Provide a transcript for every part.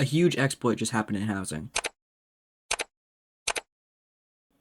A huge exploit just happened in housing.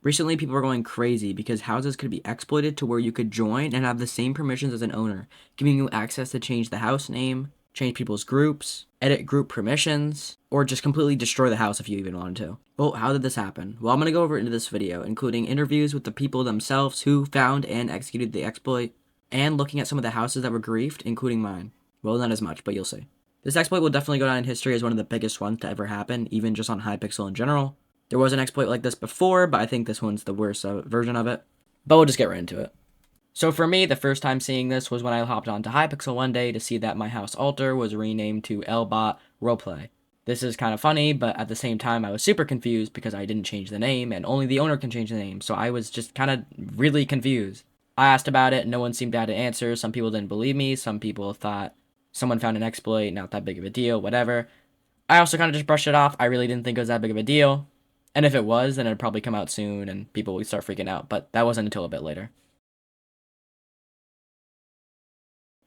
Recently, people were going crazy because houses could be exploited to where you could join and have the same permissions as an owner, giving you access to change the house name, change people's groups, edit group permissions, or just completely destroy the house if you even wanted to. Well, how did this happen? Well, I'm going to go over it into this video, including interviews with the people themselves who found and executed the exploit, and looking at some of the houses that were griefed, including mine. Well, not as much, but you'll see. This exploit will definitely go down in history as one of the biggest ones to ever happen, even just on hypixel in general. There was an exploit like this before, but I think this one's the worst version of it. But we'll just get right into it. So for me, the first time seeing this was when I hopped onto hypixel one day to see that my house altar was renamed to LBot Roleplay. This is kind of funny, but at the same time I was super confused because I didn't change the name, and only the owner can change the name, so I was just kind of really confused. I asked about it, no one seemed to have an answer. Some people didn't believe me, some people thought someone found an exploit, not that big of a deal, whatever. I also kind of just brushed it off. I really didn't think it was that big of a deal. And if it was, then it'd probably come out soon and people would start freaking out, but that wasn't until a bit later.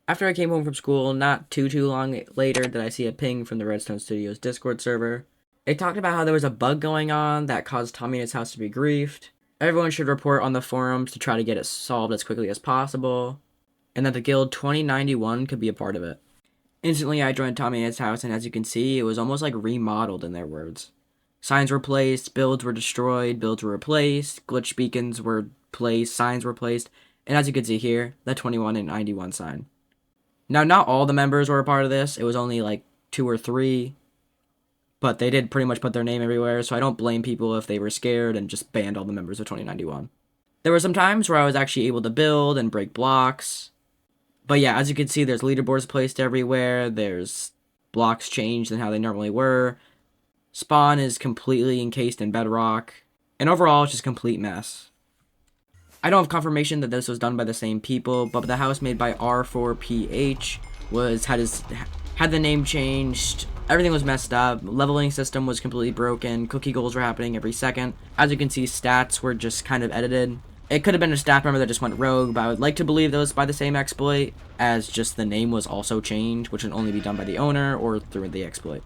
After I came home from school, not too long later, did I see a ping from the Redstone Studios Discord server. It talked about how there was a bug going on that caused Tommy and his house to be griefed. Everyone should report on the forums to try to get it solved as quickly as possible, and that the guild 2091 could be a part of it. Instantly, I joined Tommy and his house, and as you can see, it was almost like remodeled in their words. Signs were placed, builds were destroyed, builds were replaced, glitch beacons were placed, signs were placed, and as you can see here, the 21 and 91 sign. Now, not all the members were a part of this. It was only like 2 or 3, but they did pretty much put their name everywhere, so I don't blame people if they were scared and just banned all the members of 2091. There were some times where I was actually able to build and break blocks, but yeah, as you can see, there's leaderboards placed everywhere, there's blocks changed than how they normally were, spawn is completely encased in bedrock, and overall, it's just a complete mess. I don't have confirmation that this was done by the same people, but the house made by R4PH had the name changed. Everything was messed up. Leveling system was completely broken. Cookie goals were happening every second. As you can see, stats were just kind of edited. It could have been a staff member that just went rogue, but I would like to believe that was by the same exploit, as just the name was also changed, which can only be done by the owner or through the exploit.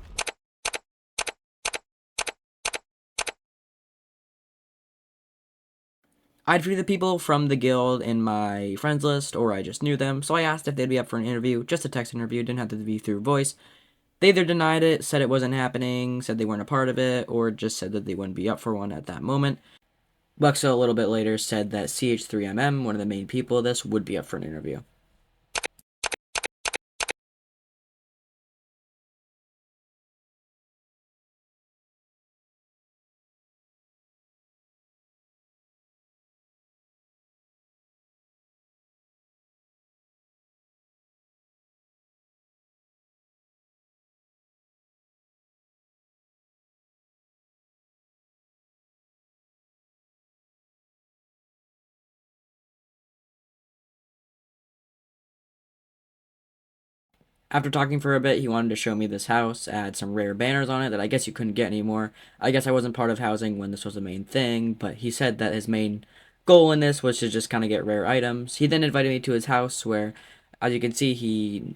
I'd free the people from the guild in my friends list, or I just knew them, so I asked if they'd be up for an interview, just a text interview, didn't have to be through voice. They either denied it, said it wasn't happening, said they weren't a part of it, or just said that they wouldn't be up for one at that moment. Buxo, a little bit later, said that CH3MM, one of the main people of this, would be up for an interview. After talking for a bit, he wanted to show me this house. It had some rare banners on it that I guess you couldn't get anymore. I guess I wasn't part of housing when this was the main thing, but he said that his main goal in this was to just kind of get rare items. He then invited me to his house where, as you can see,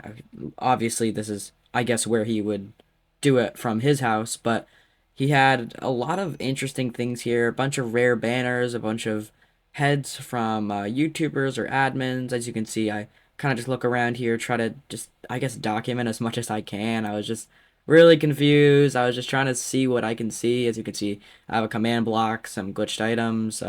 obviously this is, I guess, where he would do it from his house, but he had a lot of interesting things here, a bunch of rare banners, a bunch of heads from YouTubers or admins. As you can see, I kind of just look around here, try to just, I guess, document as much as I can. I was just really confused. I was just trying to see what I can see. As you can see, I have a command block, some glitched items,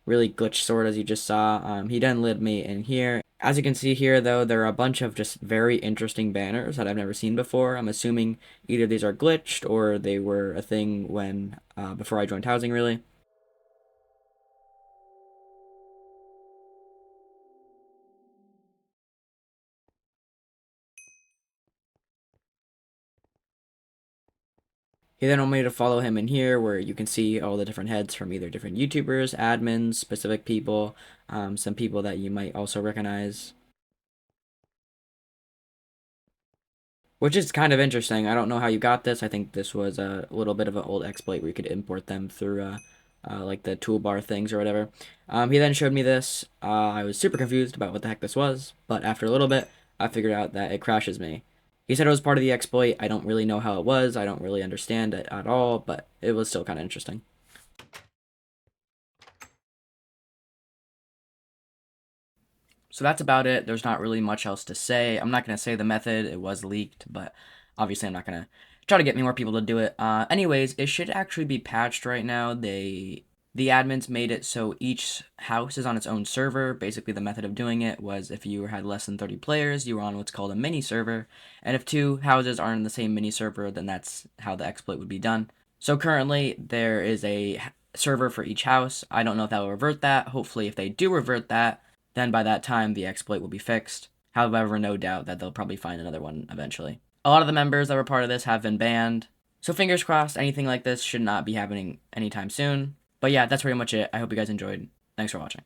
really glitched sword as you just saw. He then led me in here. As you can see here, though, there are a bunch of just very interesting banners that I've never seen before. I'm assuming either these are glitched or they were a thing when, before I joined housing, really. He then wanted me to follow him in here where you can see all the different heads from either different YouTubers, admins, specific people, some people that you might also recognize. Which is kind of interesting. I don't know how you got this. I think this was a little bit of an old exploit where you could import them through like the toolbar things or whatever. He then showed me this. I was super confused about what the heck this was, but after a little bit, I figured out that it crashes me. He said it was part of the exploit. I don't really know how it was. I don't really understand it at all, but it was still kind of interesting. So that's about it. There's not really much else to say. I'm not going to say the method. It was leaked, but obviously I'm not going to try to get more people to do it. Anyways, it should actually be patched right now. The admins made it so each house is on its own server. Basically, the method of doing it was if you had less than 30 players, you were on what's called a mini server. And if two houses aren't in the same mini server, then that's how the exploit would be done. So currently, there is a server for each house. I don't know if that will revert that. Hopefully, if they do revert that, then by that time the exploit will be fixed. However, no doubt that they'll probably find another one eventually. A lot of the members that were part of this have been banned. So fingers crossed, anything like this should not be happening anytime soon. But yeah, that's pretty much it. I hope you guys enjoyed. Thanks for watching.